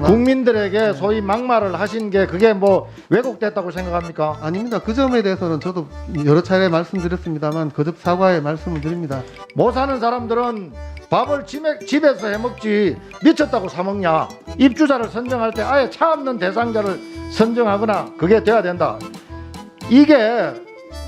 국민들에게 소위 막말을 하신 게 그게 뭐 왜곡됐다고 생각합니까? 아닙니다. 그 점에 대해서는 저도 여러 차례 말씀드렸습니다만 거듭 사과의 말씀을 드립니다. 못 사는 사람들은 밥을 집에서 해먹지 미쳤다고 사 먹냐? 입주자를 선정할 때 아예 차 없는 대상자를 선정하거나 그게 돼야 된다. 이게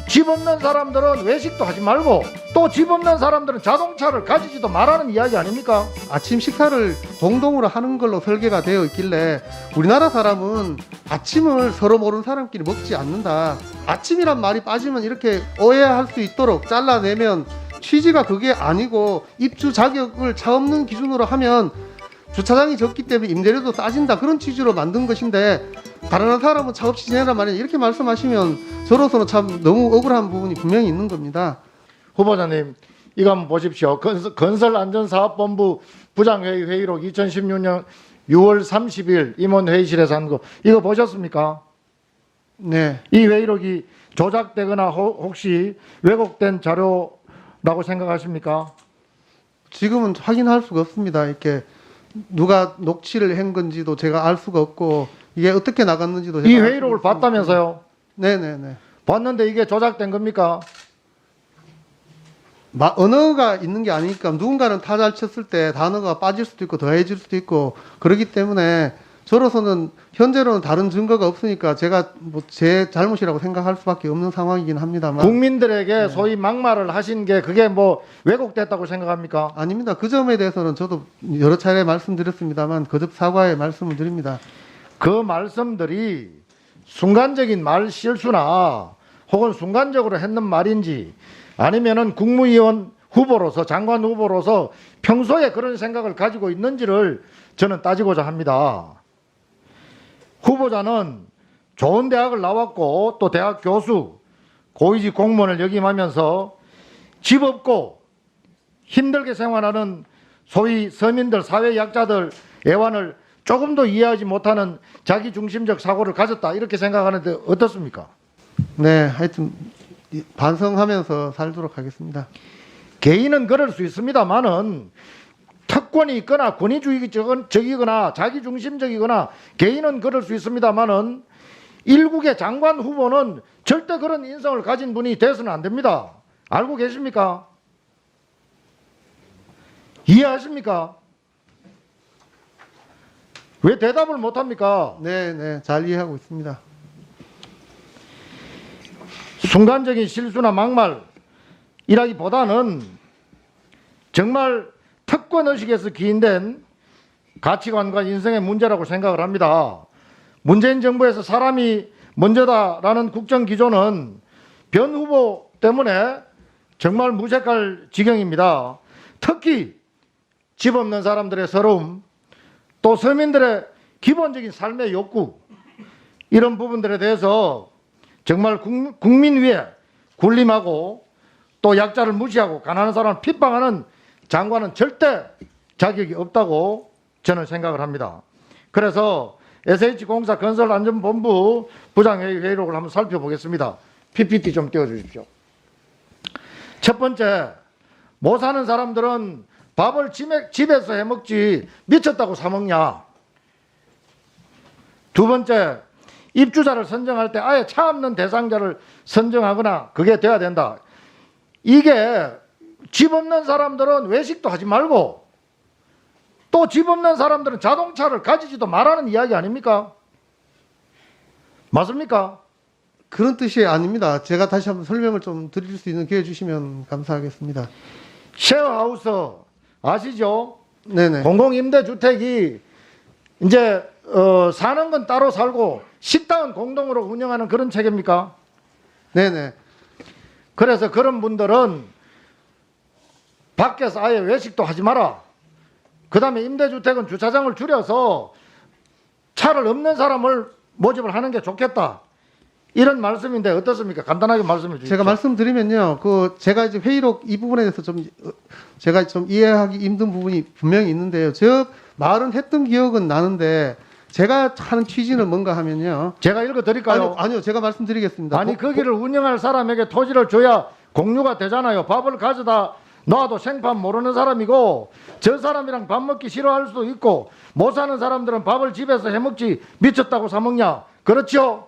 집 없는 사람들은 외식도 하지 말고 또 집 없는 사람들은 자동차를 가지지도 말라는 이야기 아닙니까? 아침 식사를 공동으로 하는 걸로 설계가 되어 있길래 우리나라 사람은 아침을 서로 모르는 사람끼리 먹지 않는다. 아침이란 말이 빠지면 이렇게 오해할 수 있도록 잘라내면 취지가 그게 아니고 입주 자격을 차 없는 기준으로 하면 주차장이 적기 때문에 임대료도 싸진다. 그런 취지로 만든 것인데 다른 사람은 차 없이 지내란 말이야. 이렇게 말씀하시면 저로서는 참 너무 억울한 부분이 분명히 있는 겁니다. 후보자님 이거 한번 보십시오. 건설안전사업본부 부장회의 회의록 2016년 6월 30일 임원회의실에서 한 거 이거 보셨습니까? 네. 이 회의록이 조작되거나 혹시 왜곡된 자료라고 생각하십니까? 지금은 확인할 수가 없습니다. 이렇게 누가 녹취를 한 건지도 제가 알 수가 없고 이게 어떻게 나갔는지도 제가 이 알 수가 회의록을 없습니다. 봤다면서요? 네네네. 봤는데 이게 조작된 겁니까? 언어가 있는 게 아니니까 누군가는 타자를 쳤을 때 단어가 빠질 수도 있고 더해질 수도 있고 그렇기 때문에 저로서는 현재로는 다른 증거가 없으니까 제가 뭐 제 잘못이라고 생각할 수밖에 없는 상황이긴 합니다만 국민들에게 소위 막말을 하신 게 그게 뭐 왜곡됐다고 생각합니까? 아닙니다. 그 점에 대해서는 저도 여러 차례 말씀드렸습니다만 거듭 사과의 말씀을 드립니다. 그 말씀들이 순간적인 말 실수나 혹은 순간적으로 했는 말인지 아니면은 국무위원 후보로서 장관 후보로서 평소에 그런 생각을 가지고 있는지를 저는 따지고자 합니다. 후보자는 좋은 대학을 나왔고 또 대학 교수, 고위직 공무원을 역임하면서 집 없고 힘들게 생활하는 소위 서민들, 사회 약자들 애환을 조금도 이해하지 못하는 자기중심적 사고를 가졌다 이렇게 생각하는데 어떻습니까? 네, 하여튼 반성하면서 살도록 하겠습니다. 개인은 그럴 수 있습니다만은 특권이 있거나 권위주의적이거나 자기중심적이거나 개인은 그럴 수 있습니다만은 일국의 장관 후보는 절대 그런 인성을 가진 분이 돼서는 안 됩니다. 알고 계십니까? 이해하십니까? 왜 대답을 못합니까? 네, 잘 이해하고 있습니다. 순간적인 실수나 막말이라기보다는 정말 특권의식에서 기인된 가치관과 인생의 문제라고 생각을 합니다. 문재인 정부에서 사람이 먼저다라는 국정기조는 변 후보 때문에 정말 무색할 지경입니다. 특히 집 없는 사람들의 서러움, 또 서민들의 기본적인 삶의 욕구, 이런 부분들에 대해서 정말 국민 위에 군림하고 또 약자를 무시하고 가난한 사람을 핍박하는 장관은 절대 자격이 없다고 저는 생각을 합니다. 그래서 SH공사 건설안전본부 부장회의 회의록을 한번 살펴보겠습니다. PPT 좀 띄워주십시오. 첫 번째, 못 사는 사람들은 밥을 집에서 해먹지 미쳤다고 사 먹냐. 두 번째, 입주자를 선정할 때 아예 차 없는 대상자를 선정하거나 그게 돼야 된다. 이게 집 없는 사람들은 외식도 하지 말고 또 집 없는 사람들은 자동차를 가지지도 말라는 이야기 아닙니까? 맞습니까? 그런 뜻이 아닙니다. 제가 다시 한번 설명을 좀 드릴 수 있는 기회 주시면 감사하겠습니다. 쉐어하우스 아시죠? 네네. 공공임대주택이 이제 사는 건 따로 살고 식당은 공동으로 운영하는 그런 체계입니까? 네네. 그래서 그런 분들은 밖에서 아예 외식도 하지 마라. 그 다음에 임대주택은 주차장을 줄여서 차를 없는 사람을 모집을 하는 게 좋겠다. 이런 말씀인데 어떻습니까? 간단하게 말씀해 주십시오. 제가 말씀드리면요. 제가 이제 회의록 이 부분에 대해서 제가 좀 이해하기 힘든 부분이 분명히 있는데요. 저 말은 했던 기억은 나는데 제가 하는 취지는 뭔가 하면요. 제가 읽어 드릴까요? 아니요. 제가 말씀드리겠습니다. 아니 거기를 운영할 사람에게 토지를 줘야 공유가 되잖아요. 밥을 가져다 너도 생판 모르는 사람이고 저 사람이랑 밥 먹기 싫어할 수도 있고 못 사는 사람들은 밥을 집에서 해먹지 미쳤다고 사 먹냐? 그렇죠?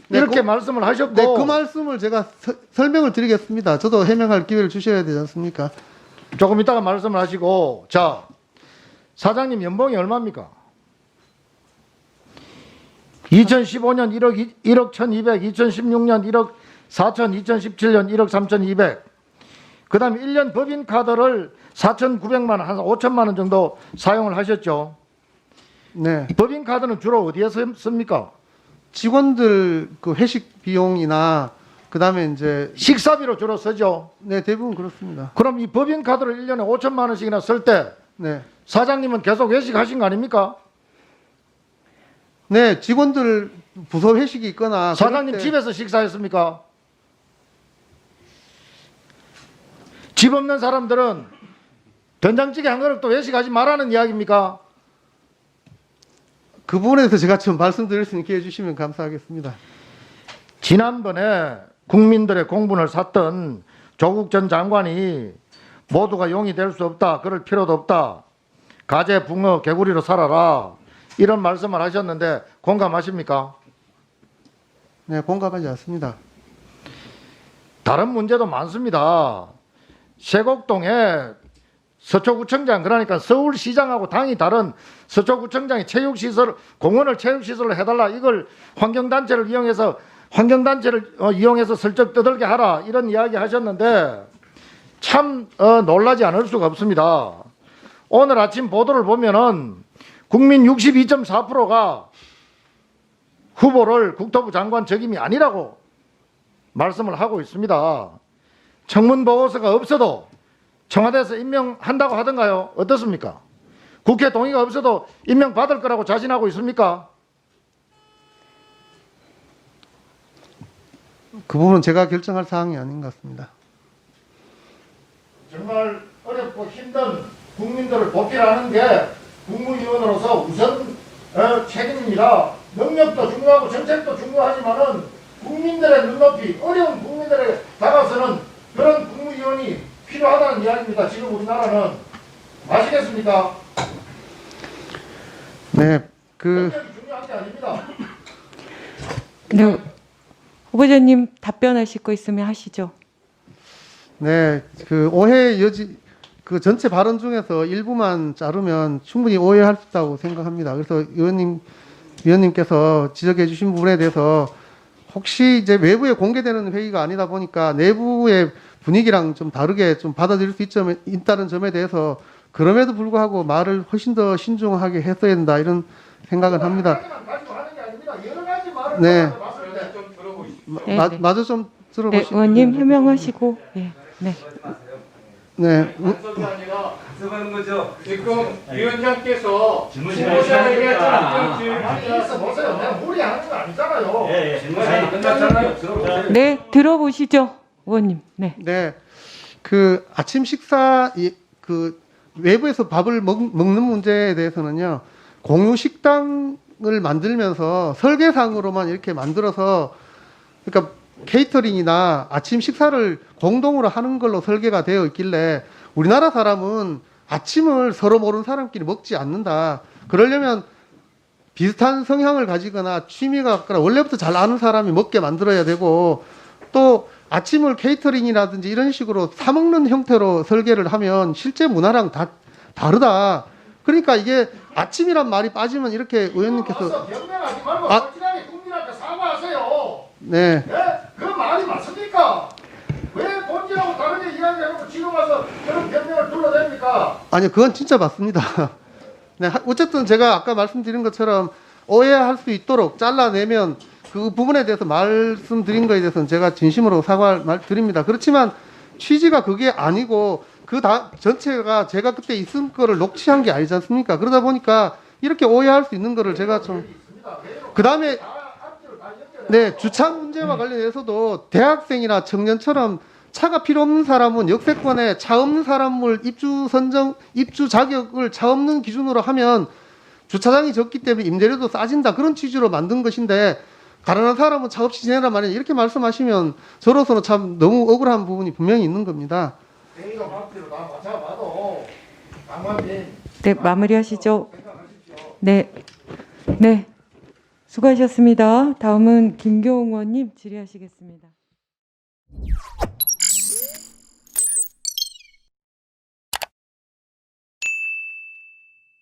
네, 이렇게 말씀을 하셨고 네, 그 말씀을 제가 설명을 드리겠습니다. 저도 해명할 기회를 주셔야 되지 않습니까? 조금 이따가 말씀을 하시고 자 사장님 연봉이 얼마입니까? 2015년 1억 1200, 2016년 1억 4천, 2017년 1억 3200. 그 다음에 1년 법인카드를 4,900만 원, 한 5천만 원 정도 사용을 하셨죠. 네. 법인카드는 주로 어디에 씁니까? 직원들 그 회식 비용이나 그다음에 이제 식사비로 주로 쓰죠. 네, 대부분 그렇습니다. 그럼 이 법인카드를 1년에 5천만 원씩이나 쓸 때 네. 사장님은 계속 외식하신 거 아닙니까? 네, 직원들 부서 회식이 있거나 사장님 그럴 때 집에서 식사했습니까? 집 없는 사람들은 된장찌개 한 그릇도 외식하지 말라는 이야기입니까? 그 부분에서 제가 좀 말씀드릴 수 있게 해주시면 감사하겠습니다. 지난번에 국민들의 공분을 샀던 조국 전 장관이 모두가 용이 될 수 없다. 그럴 필요도 없다. 가재, 붕어, 개구리로 살아라. 이런 말씀을 하셨는데 공감하십니까? 네, 공감하지 않습니다. 다른 문제도 많습니다. 세곡동에 서초구청장, 그러니까 서울시장하고 당이 다른 서초구청장이 체육시설, 공원을 체육시설로 해달라. 이걸 환경단체를 이용해서 슬쩍 떠들게 하라. 이런 이야기 하셨는데 참 놀라지 않을 수가 없습니다. 오늘 아침 보도를 보면은 국민 62.4%가 후보를 국토부 장관 적임이 아니라고 말씀을 하고 있습니다. 청문보고서가 없어도 청와대에서 임명한다고 하던가요? 어떻습니까? 국회 동의가 없어도 임명받을 거라고 자신하고 있습니까? 그 부분은 제가 결정할 사항이 아닌 것 같습니다. 정말 어렵고 힘든 국민들을 보필하는 게 국무위원으로서 우선 책임입니다. 능력도 중요하고 정책도 중요하지만은 국민들의 눈높이, 어려운 국민들에 다가서는 그런 국무위원이 필요하다는 이야기입니다. 지금 우리나라는. 아시겠습니까? 네, 능력이 중요한 게 아닙니다. 네, 후보자님 답변하실 거 있으면 하시죠. 네, 그 오해 여지 그 전체 발언 중에서 일부만 자르면 충분히 오해할 수 있다고 생각합니다. 그래서 위원님께서 지적해 주신 부분에 대해서 혹시 이제 외부에 공개되는 회의가 아니다 보니까 내부의 분위기랑 좀 다르게 좀 받아들일 수 있다는 점에 대해서 그럼에도 불구하고 말을 훨씬 더 신중하게 했어야 된다 이런 생각은 합니다. 네. 네. 마저 좀 네, 들어보시죠. 의원님 해명하시고. 네, 네. 네. 간섭이 아니라 간섭하는 거죠. 지금 위원장께서 질문 시간이 후보자에게 끝났잖아. 있어 보세요. 내가 무리하는 거 아니잖아요. 예, 질문 시간이 끝났잖아요. 들어보세요. 네, 들어보시죠, 의원님. 네. 네. 그 아침 식사 그 외부에서 밥을 먹는 문제에 대해서는요. 공유 식당을 만들면서 설계상으로만 이렇게 만들어서 그러니까 케이터링이나 아침 식사를 공동으로 하는 걸로 설계가 되어 있길래 우리나라 사람은 아침을 서로 모르는 사람끼리 먹지 않는다. 그러려면 비슷한 성향을 가지거나 취미가 같거나 원래부터 잘 아는 사람이 먹게 만들어야 되고 또 아침을 케이터링이라든지 이런 식으로 사 먹는 형태로 설계를 하면 실제 문화랑 다 다르다. 그러니까 이게 아침이란 말이 빠지면 이렇게 의원님께서 변명하지 말고 아. 확실하게 국민한테 사과하세요. 네. 네? 그 말이 맞습니까? 왜 본질하고 다르게 이야기하고 지금 와서 그런 변명을 둘러댑니까? 아니 그건 진짜 맞습니다. 네, 어쨌든 제가 아까 말씀드린 것처럼 오해할 수 있도록 잘라내면 그 부분에 대해서 말씀드린 거에 대해서는 제가 진심으로 사과를 드립니다. 그렇지만 취지가 그게 아니고 그 전체가 제가 그때 있은 거를 녹취한 게 아니지 않습니까? 그러다 보니까 이렇게 오해할 수 있는 거를 제가 좀 그 다음에 네, 주차 문제와 관련해서도 대학생이나 청년처럼 차가 필요 없는 사람은 역세권에 차 없는 사람을 입주 자격을 차 없는 기준으로 하면 주차장이 적기 때문에 임대료도 싸진다. 그런 취지로 만든 것인데 가난한 사람은 차 없이 지내란 말이에요. 이렇게 말씀하시면 저로서는 참 너무 억울한 부분이 분명히 있는 겁니다. 대의가 박지로 다 맞춰봐도 강만민 네, 마무리하시죠. 네. 네. 수고하셨습니다. 다음은 김경원 의원님 질의하시겠습니다.